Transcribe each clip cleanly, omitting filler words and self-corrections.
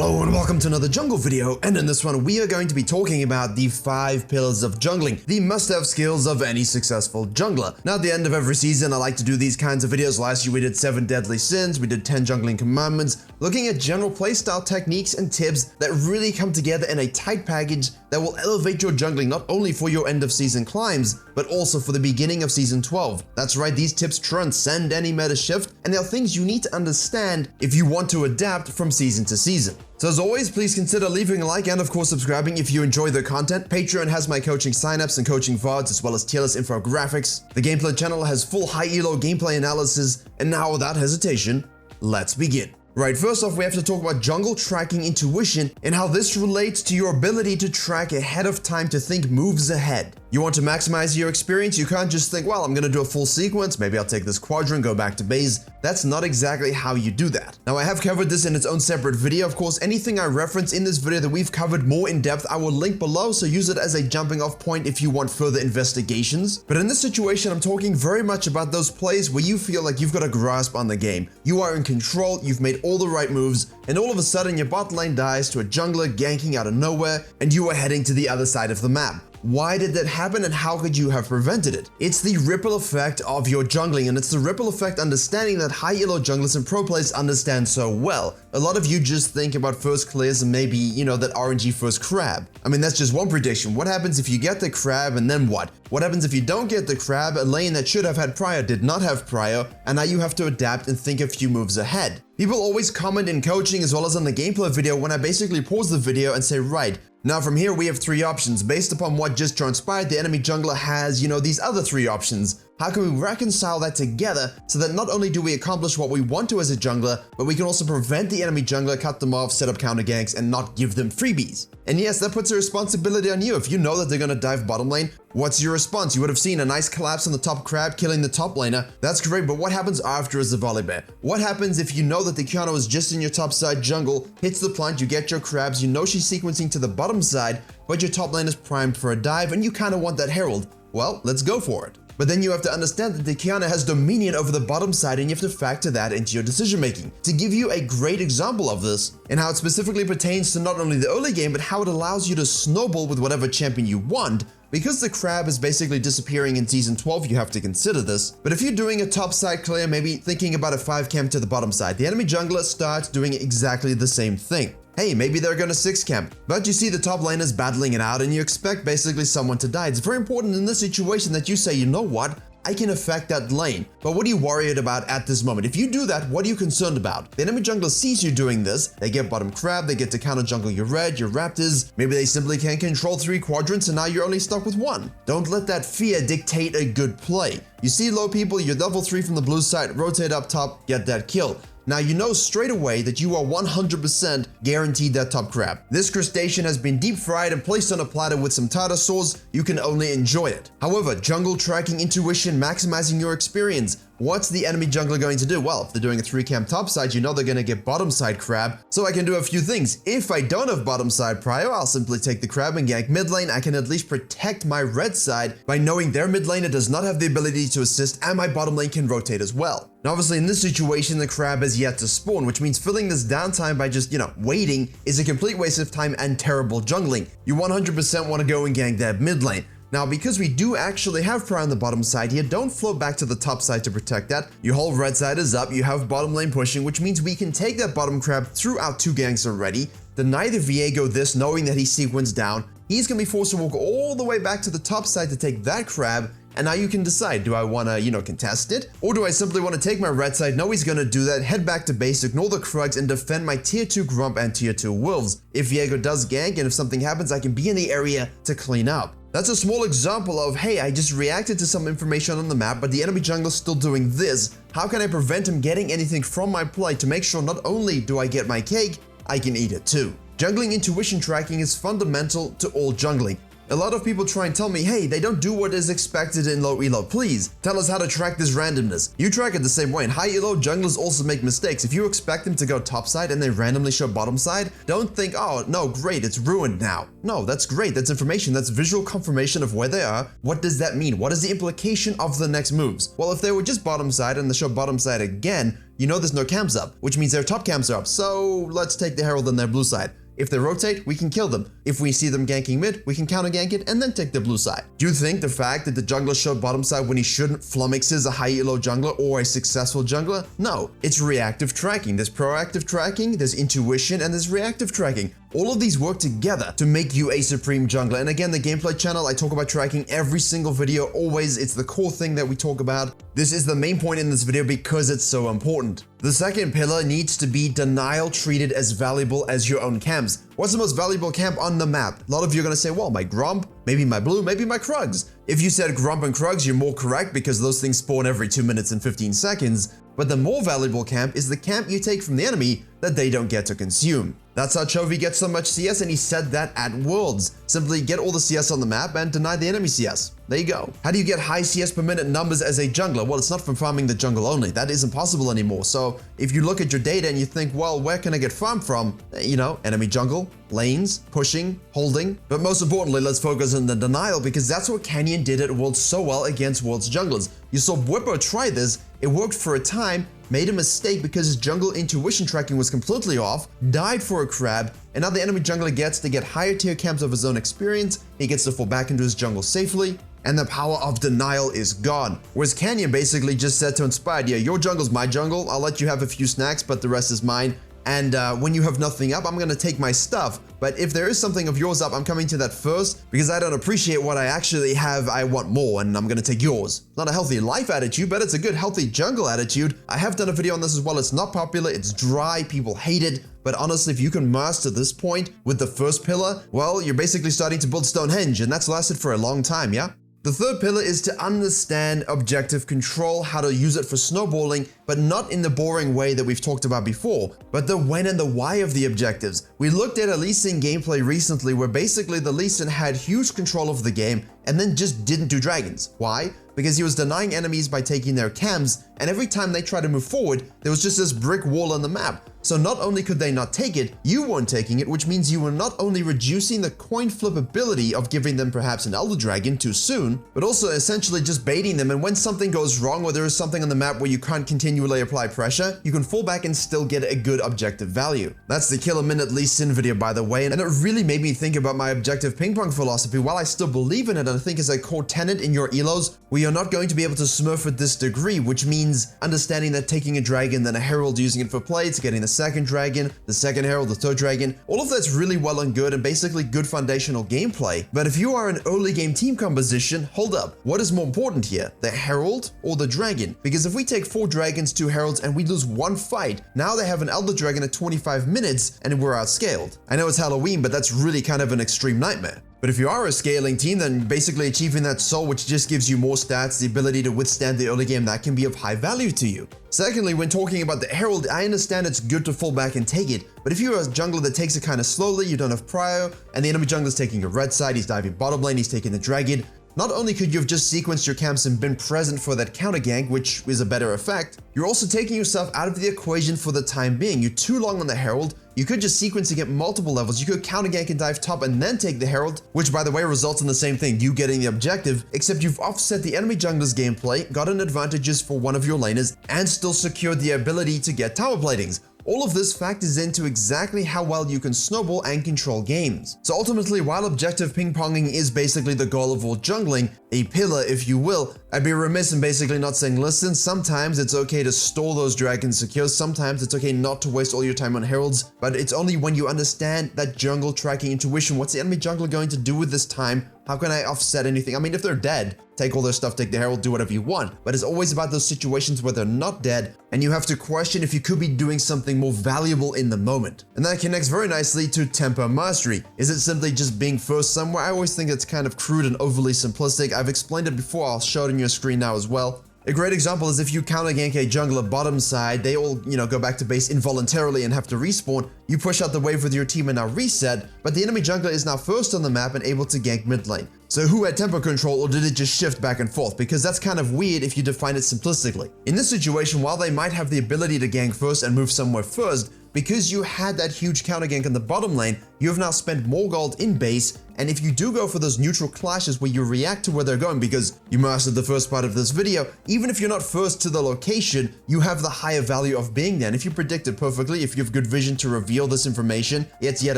Hello and welcome to another jungle video, and in this one we are going to be talking about the 5 pillars of jungling, the must-have skills of any successful jungler. Now at the end of every season I like to do these kinds of videos. Last year we did 7 deadly sins, we did 10 jungling commandments, looking at general playstyle techniques and tips that really come together in a tight package that will elevate your jungling not only for your end of season climbs, but also for the beginning of season 12. That's right, these tips transcend any meta shift, and they are things you need to understand if you want to adapt from season to season. So as always, please consider leaving a like and of course subscribing if you enjoy the content. Patreon has my coaching signups and coaching VODs as well as tier list infographics. The gameplay channel has full high elo gameplay analysis, and now without hesitation, let's begin. Right, first off we have to talk about jungle tracking intuition and how this relates to your ability to track ahead of time, to think moves ahead. You want to maximize your experience, you can't just think, well, I'm gonna do a full sequence, maybe I'll take this quadrant, go back to base. That's not exactly how you do that. Now I have covered this in its own separate video. Of course, anything I reference in this video that we've covered more in depth, I will link below, so use it as a jumping off point if you want further investigations. But in this situation, I'm talking very much about those plays where you feel like you've got a grasp on the game. You are in control, you've made all the right moves, and all of a sudden your bot lane dies to a jungler ganking out of nowhere, and you are heading to the other side of the map. Why did that happen and how could you have prevented it? It's the ripple effect of your jungling, and it's the ripple effect understanding that high elo junglers and pro players understand so well. A lot of you just think about first clears and maybe, that RNG first crab. I mean, that's just one prediction. What happens if you get the crab and then what? What happens if you don't get the crab? A lane that should have had prior did not have prior, and now you have to adapt and think a few moves ahead. People always comment in coaching as well as on the gameplay video when I basically pause the video and say, right, now from here we have 3 options. Based upon what just transpired, the enemy jungler has, these other 3 options. How can we reconcile that together so that not only do we accomplish what we want to as a jungler, but we can also prevent the enemy jungler, cut them off, set up counter ganks, and not give them freebies? And yes, that puts a responsibility on you. If you know that they're gonna dive bottom lane, what's your response? You would have seen a nice collapse on the top crab, killing the top laner. That's great, but what happens after as a volley bear? What happens if you know that the Kiana is just in your top side jungle, hits the plant, you get your crabs, you know she's sequencing to the bottom side, but your top lane is primed for a dive, and you kind of want that herald? Well, let's go for it. But then you have to understand that the Kiana has dominion over the bottom side, and you have to factor that into your decision making. To give you a great example of this, and how it specifically pertains to not only the early game, but how it allows you to snowball with whatever champion you want. Because the crab is basically disappearing in season 12, you have to consider this. But if you're doing a top side clear, maybe thinking about a 5 camp to the bottom side, the enemy jungler starts doing exactly the same thing. Hey, maybe they're gonna 6 camp, but you see the top lane is battling it out and you expect basically someone to die. It's very important in this situation that you say, you know what? I can affect that lane. But what are you worried about at this moment? If you do that, what are you concerned about? The enemy jungler sees you doing this, they get bottom crab, they get to counter jungle your red, your raptors, maybe they simply can't control 3 quadrants and now you're only stuck with 1. Don't let that fear dictate a good play. You see low people, you're level 3 from the blue side, rotate up top, get that kill. Now you know straight away that you are 100% guaranteed that top crab. This crustacean has been deep fried and placed on a platter with some tartar sauce. You can only enjoy it. However, jungle tracking intuition, maximizing your experience. What's the enemy jungler going to do? Well, if they're doing a 3 camp top side, you know they're gonna get bottom side crab. So I can do a few things. If I don't have bottom side prior, I'll simply take the crab and gank mid lane. I can at least protect my red side by knowing their mid laner does not have the ability to assist and my bottom lane can rotate as well. Now obviously in this situation, the crab has yet to spawn, which means filling this downtime by just, waiting is a complete waste of time and terrible jungling. You 100% want to go and gank that mid lane. Now, because we do actually have prior on the bottom side here, don't float back to the top side to protect that. Your whole red side is up, you have bottom lane pushing, which means we can take that bottom crab throughout 2 ganks already, deny the Viego this, knowing that he's sequenced down. He's going to be forced to walk all the way back to the top side to take that crab, and now you can decide, do I want to, contest it? Or do I simply want to take my red side, know he's going to do that, head back to base, ignore the Krugs, and defend my tier 2 Grump and tier 2 Wolves? If Viego does gank, and if something happens, I can be in the area to clean up. That's a small example of, hey, I just reacted to some information on the map, but the enemy jungler's still doing this. How can I prevent him getting anything from my play to make sure not only do I get my cake, I can eat it too? Jungling intuition tracking is fundamental to all jungling. A lot of people try and tell me, hey, they don't do what is expected in low elo. Please, tell us how to track this randomness. You track it the same way. In high elo, junglers also make mistakes. If you expect them to go top side and they randomly show bottom side, don't think, oh, no, great, it's ruined now. No, that's great. That's information. That's visual confirmation of where they are. What does that mean? What is the implication of the next moves? Well, if they were just bottom side and they show bottom side again, you know there's no camps up, which means their top camps are up. So let's take the Herald on their blue side. If they rotate, we can kill them. If we see them ganking mid, we can counter gank it and then take the blue side. Do you think the fact that the jungler showed bottom side when he shouldn't flummoxes a high elo jungler or a successful jungler? No, it's reactive tracking. There's proactive tracking, there's intuition, and there's reactive tracking. All of these work together to make you a supreme jungler. And again, the gameplay channel, I talk about tracking every single video. Always, it's the core thing that we talk about. This is the main point in this video because it's so important. The second pillar needs to be denial treated as valuable as your own camps. What's the most valuable camp on the map? A lot of you are going to say, well, my Grump, maybe my Blue, maybe my Krugs. If you said Grump and Krugs, you're more correct because those things spawn every 2 minutes and 15 seconds. But the more valuable camp is the camp you take from the enemy that they don't get to consume. That's how Chovy gets so much CS, and he said that at Worlds. Simply get all the CS on the map and deny the enemy CS. There you go. How do you get high CS per minute numbers as a jungler? Well, it's not from farming the jungle only. That isn't possible anymore. So if you look at your data and you think, well, where can I get farm from? You know, enemy jungle, lanes, pushing, holding. But most importantly, let's focus on the denial because that's what Canyon did at Worlds so well against Worlds junglers. You saw Bwipo try this. It worked for a time, made a mistake because his jungle intuition tracking was completely off, died for a crab, and now the enemy jungler gets to get higher tier camps of his own experience, he gets to fall back into his jungle safely, and the power of denial is gone. Whereas Canyon basically just said to Inspired, yeah, your jungle's my jungle, I'll let you have a few snacks, but the rest is mine. And when you have nothing up, I'm gonna take my stuff. But if there is something of yours up, I'm coming to that first because I don't appreciate what I actually have. I want more and I'm gonna take yours. Not a healthy life attitude, but it's a good healthy jungle attitude. I have done a video on this as well. It's not popular, it's dry, people hate it. But honestly, if you can master this point with the first pillar, well, you're basically starting to build Stonehenge, and that's lasted for a long time, yeah? The third pillar is to understand objective control, how to use it for snowballing, but not in the boring way that we've talked about before, but the when and the why of the objectives. We looked at a Lee Sin gameplay recently where basically the Lee Sin had huge control of the game and then just didn't do dragons. Why? Because he was denying enemies by taking their cams, and every time they tried to move forward, there was just this brick wall on the map. So not only could they not take it, you weren't taking it, which means you were not only reducing the coin flip ability of giving them perhaps an Elder Dragon too soon, but also essentially just baiting them, and when something goes wrong or there is something on the map where you can't continually apply pressure, you can fall back and still get a good objective value. That's the Kill a Minute Lee Sin video, by the way, and it really made me think about my objective ping pong philosophy. While I still believe in it, and I think it's a core tenet in your elos, where you're not going to be able to smurf at this degree, which means understanding that taking a dragon, then a herald, using it for plates, getting the second dragon, the second herald, the third dragon, all of that's really well and good and basically good foundational gameplay. But if you are an early game team composition, hold up, what is more important here, the herald or the dragon? Because if we take 4 dragons, 2 heralds, and we lose one fight, now they have an elder dragon at 25 minutes and we're outscaled. I know it's Halloween, but that's really kind of an extreme nightmare. But if you are a scaling team, then basically achieving that soul, which just gives you more stats, the ability to withstand the early game, that can be of high value to you. Secondly, when talking about the herald, I understand it's good to fall back and take it, but if you're a jungler that takes it kind of slowly, you don't have prio, and the enemy jungler's taking your red side, he's diving bottom lane, he's taking the dragon, not only could you have just sequenced your camps and been present for that counter gank, which is a better effect, you're also taking yourself out of the equation for the time being. You're too long on the herald. You could just sequence to get multiple levels. You could counter gank and dive top and then take the herald, which by the way results in the same thing, you getting the objective, except you've offset the enemy jungler's gameplay, gotten advantages for one of your laners, and still secured the ability to get tower platings. All of this factors into exactly how well you can snowball and control games. So ultimately, while objective ping-ponging is basically the goal of all jungling, a pillar if you will, I'd be remiss in basically not saying, listen, sometimes it's okay to stall those dragons secure, sometimes it's okay not to waste all your time on heralds, but it's only when you understand that jungle tracking intuition. What's the enemy jungler going to do with this time? How can I offset anything? I mean, if they're dead, take all their stuff, take the herald, do whatever you want. But it's always about those situations where they're not dead, and you have to question if you could be doing something more valuable in the moment. And that connects very nicely to tempo mastery. Is it simply just being first somewhere? I always think it's kind of crude and overly simplistic. I've explained it before, I'll show it on your screen now as well. A great example is if you counter gank a jungler bottom side, they all, go back to base involuntarily and have to respawn. You push out the wave with your team and now reset, but the enemy jungler is now first on the map and able to gank mid lane. So who had tempo control, or did it just shift back and forth? Because that's kind of weird if you define it simplistically. In this situation, while they might have the ability to gank first and move somewhere first, because you had that huge counter gank in the bottom lane, you have now spent more gold in base, and if you do go for those neutral clashes where you react to where they're going because you mastered the first part of this video, even if you're not first to the location, you have the higher value of being there. And if you predict it perfectly, if you have good vision to reveal this information, it's yet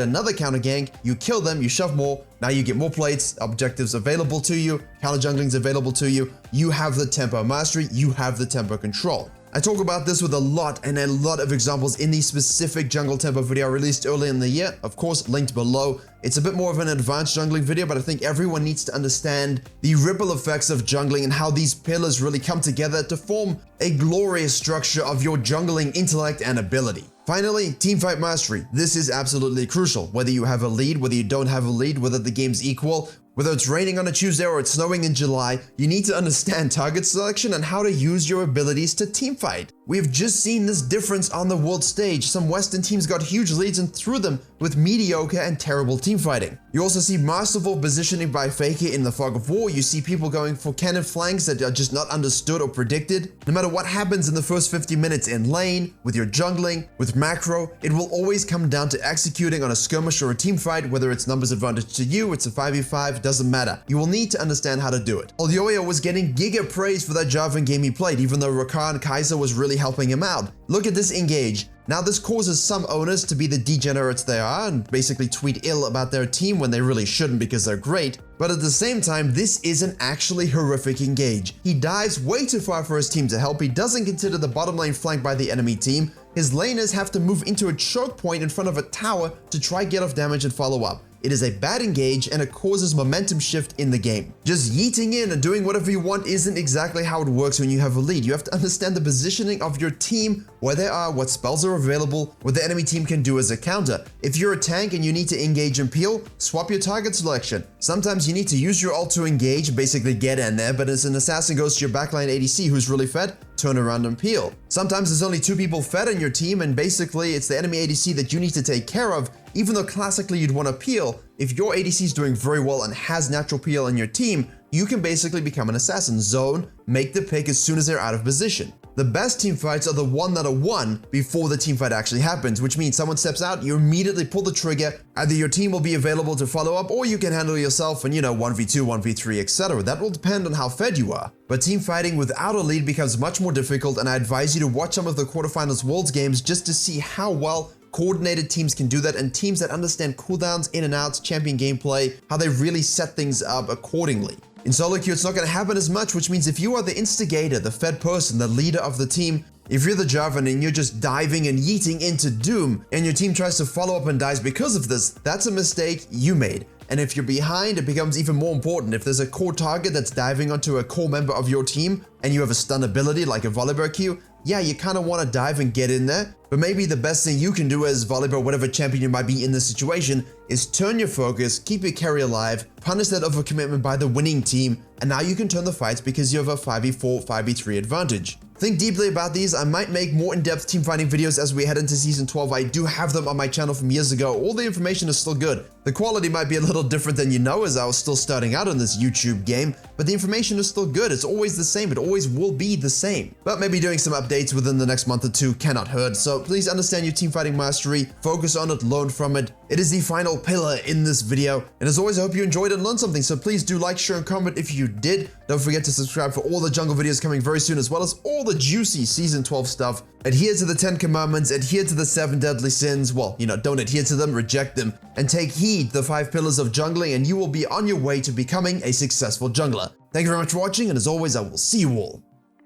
another counter gank, you kill them, you shove more, now you get more plates, objectives available to you, counter jungling's available to you, you have the tempo mastery, you have the tempo control. I talk about this with a lot of examples in the specific jungle tempo video I released early in the year, of course linked below. It's a bit more of an advanced jungling video, but I think everyone needs to understand the ripple effects of jungling and how these pillars really come together to form a glorious structure of your jungling intellect and ability. Finally, teamfight mastery. This is absolutely crucial. Whether you have a lead, whether you don't have a lead, whether the game's equal, whether it's raining on a Tuesday or it's snowing in July, you need to understand target selection and how to use your abilities to teamfight. We've just seen this difference on the world stage. Some Western teams got huge leads and threw them with mediocre and terrible teamfighting. You also see masterful positioning by Faker in the Fog of War. You see people going for cannon flanks that are just not understood or predicted. No matter what happens in the first 50 minutes in lane, with your jungling, with macro, it will always come down to executing on a skirmish or a teamfight, whether it's numbers advantage to you, it's a 5v5, doesn't matter. You will need to understand how to do it. Olioyo was getting giga praise for that Jarvan game he played, even though Rakan Kaiser was really helping him out. Look at this engage. Now this causes some owners to be the degenerates they are and basically tweet ill about their team when they really shouldn't because they're great. But at the same time, this is an actually horrific engage. He dives way too far for his team to help. He doesn't consider the bottom lane flanked by the enemy team. His laners have to move into a choke point in front of a tower to try get off damage and follow up. It is a bad engage and it causes momentum shift in the game. Just yeeting in and doing whatever you want isn't exactly how it works when you have a lead. You have to understand the positioning of your team, where they are, what spells are available, what the enemy team can do as a counter. If you're a tank and you need to engage and peel, swap your target selection. Sometimes you need to use your ult to engage, basically get in there, but as an assassin goes to your backline ADC who's really fed, turn around and peel. Sometimes there's only 2 people fed in your team and basically it's the enemy ADC that you need to take care of, even though classically you'd want to peel. If your ADC is doing very well and has natural peel in your team, you can basically become an assassin. Zone, make the pick as soon as they're out of position. The best team fights are the one that are won before the team fight actually happens, which means someone steps out, you immediately pull the trigger, either your team will be available to follow up or you can handle yourself and 1v2, 1v3, etc. That will depend on how fed you are. But team fighting without a lead becomes much more difficult, and I advise you to watch some of the quarterfinals Worlds games just to see how well coordinated teams can do that, and teams that understand cooldowns, in and outs, champion gameplay, how they really set things up accordingly. In solo queue, it's not going to happen as much, which means if you are the instigator, the fed person, the leader of the team, if you're the Jarvan and you're just diving and yeeting into doom, and your team tries to follow up and dies because of this, that's a mistake you made. And if you're behind, it becomes even more important. If there's a core target that's diving onto a core member of your team, and you have a stun ability like a Virkayu, yeah, you kind of want to dive and get in there, but maybe the best thing you can do as Volleyball, whatever champion you might be in this situation, is turn your focus, keep your carry alive, punish that overcommitment by the winning team, and now you can turn the fights because you have a 5v4, 5v3 advantage. Think deeply about these. I might make more in-depth teamfighting videos as we head into Season 12. I do have them on my channel from years ago. All the information is still good. The quality might be a little different than you know, as I was still starting out on this YouTube game, but the information is still good. It's always the same. It always will be the same. But maybe doing some updates within the next month or two cannot hurt, so please understand your teamfighting mastery, focus on it, learn from it. It is the final pillar in this video, and as always, I hope you enjoyed and learned something, so please do like, share, and comment if you did. Don't forget to subscribe for all the jungle videos coming very soon, as well as all the juicy Season 12 stuff. Adhere to the 10 commandments, adhere to the 7 deadly sins. Well, don't adhere to them, reject them, and take heed the 5 pillars of jungling, and you will be on your way to becoming a successful jungler. Thank you very much for watching, and as always, I will see you all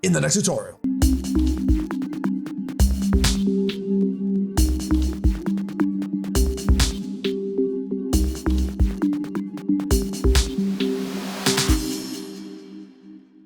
in the next tutorial.